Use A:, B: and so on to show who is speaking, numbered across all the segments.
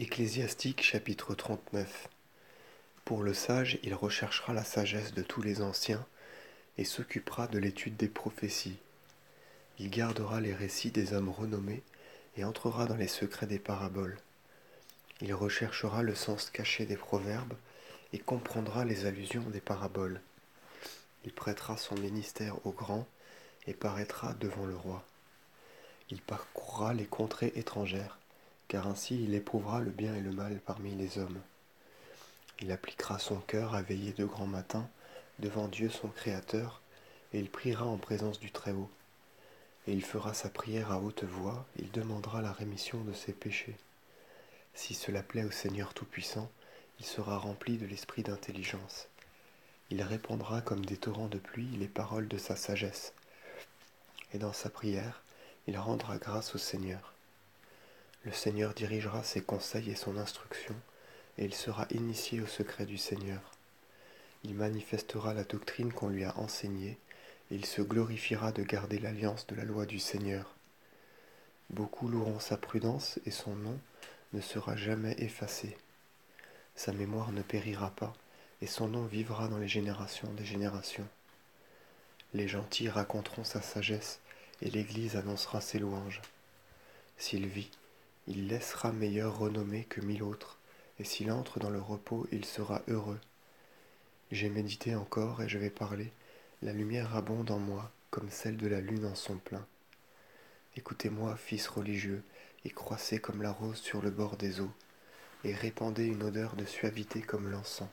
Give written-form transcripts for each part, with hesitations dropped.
A: Ecclésiastique chapitre 39. Pour le sage, il recherchera la sagesse de tous les anciens et s'occupera de l'étude des prophéties. Il gardera les récits des hommes renommés et entrera dans les secrets des paraboles. Il recherchera le sens caché des proverbes et comprendra les allusions des paraboles. Il prêtera son ministère au grand et paraîtra devant le roi. Il parcourra les contrées étrangères, car ainsi il éprouvera le bien et le mal parmi les hommes. Il appliquera son cœur à veiller de grand matin devant Dieu son Créateur, et il priera en présence du Très-Haut. Et il fera sa prière à haute voix, il demandera la rémission de ses péchés. Si cela plaît au Seigneur Tout-Puissant, il sera rempli de l'esprit d'intelligence. Il répandra comme des torrents de pluie les paroles de sa sagesse. Et dans sa prière, il rendra grâce au Seigneur. Le Seigneur dirigera ses conseils et son instruction, et il sera initié au secret du Seigneur. Il manifestera la doctrine qu'on lui a enseignée, et il se glorifiera de garder l'alliance de la loi du Seigneur. Beaucoup loueront sa prudence, et son nom ne sera jamais effacé. Sa mémoire ne périra pas, et son nom vivra dans les générations des générations. Les gentils raconteront sa sagesse, et l'Église annoncera ses louanges. S'il vit, il laissera meilleure renommée que 1000 autres, et s'il entre dans le repos, il sera heureux. J'ai médité encore et je vais parler, la lumière abonde en moi, comme celle de la lune en son plein. Écoutez-moi, fils religieux, et croissez comme la rose sur le bord des eaux, et répandez une odeur de suavité comme l'encens.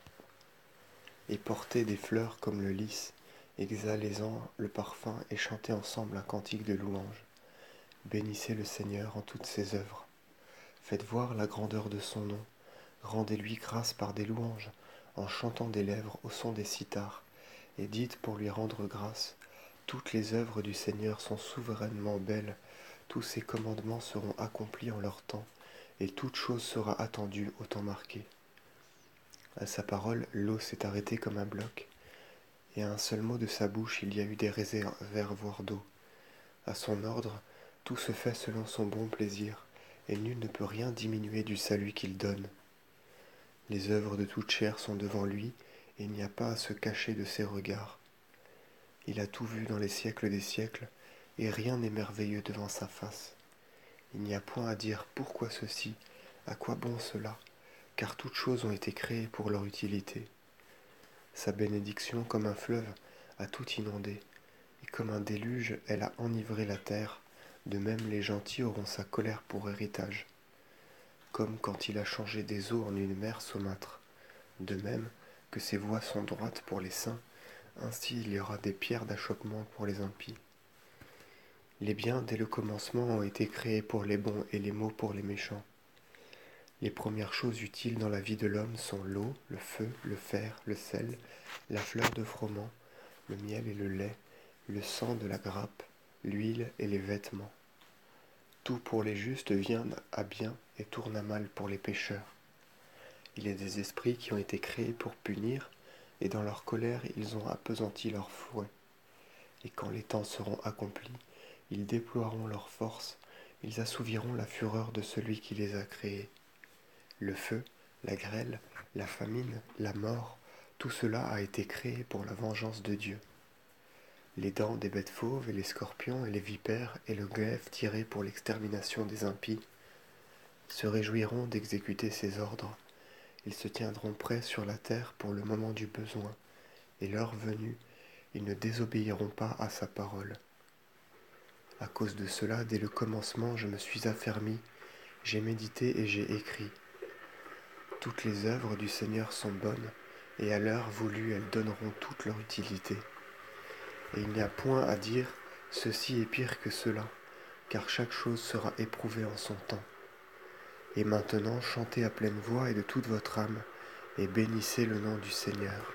A: Et portez des fleurs comme le lys, exhalez-en le parfum et chantez ensemble un cantique de louange. Bénissez le Seigneur en toutes ses œuvres. Faites voir la grandeur de son nom, rendez-lui grâce par des louanges, en chantant des lèvres au son des cithars, et dites pour lui rendre grâce, toutes les œuvres du Seigneur sont souverainement belles, tous ses commandements seront accomplis en leur temps, et toute chose sera attendue au temps marqué. À sa parole, l'eau s'est arrêtée comme un bloc, et à un seul mot de sa bouche il y a eu des réservoirs d'eau. À son ordre, tout se fait selon son bon plaisir, et nul ne peut rien diminuer du salut qu'il donne. Les œuvres de toute chair sont devant lui, et il n'y a pas à se cacher de ses regards. Il a tout vu dans les siècles des siècles, et rien n'est merveilleux devant sa face. Il n'y a point à dire pourquoi ceci, à quoi bon cela, car toutes choses ont été créées pour leur utilité. Sa bénédiction, comme un fleuve, a tout inondé, et comme un déluge, elle a enivré la terre, de même les gentils auront sa colère pour héritage. Comme quand il a changé des eaux en une mer saumâtre. De même que ses voies sont droites pour les saints, ainsi il y aura des pierres d'achoppement pour les impies. Les biens dès le commencement ont été créés pour les bons et les maux pour les méchants. Les premières choses utiles dans la vie de l'homme sont l'eau, le feu, le fer, le sel, la fleur de froment, le miel et le lait, le sang de la grappe, l'huile et les vêtements. Tout pour les justes vient à bien et tourne à mal pour les pécheurs. Il y a des esprits qui ont été créés pour punir, et dans leur colère ils ont appesanti leur fouet. Et quand les temps seront accomplis, ils déploieront leur force, ils assouviront la fureur de celui qui les a créés. Le feu, la grêle, la famine, la mort, tout cela a été créé pour la vengeance de Dieu. Les dents des bêtes fauves et les scorpions et les vipères et le glaive tiré pour l'extermination des impies se réjouiront d'exécuter ses ordres. Ils se tiendront prêts sur la terre pour le moment du besoin, et l'heure venue, ils ne désobéiront pas à sa parole. À cause de cela, dès le commencement, je me suis affermi, j'ai médité et j'ai écrit. Toutes les œuvres du Seigneur sont bonnes, et à l'heure voulue, elles donneront toute leur utilité. Et il n'y a point à dire, ceci est pire que cela, car chaque chose sera éprouvée en son temps. Et maintenant, chantez à pleine voix et de toute votre âme, et bénissez le nom du Seigneur.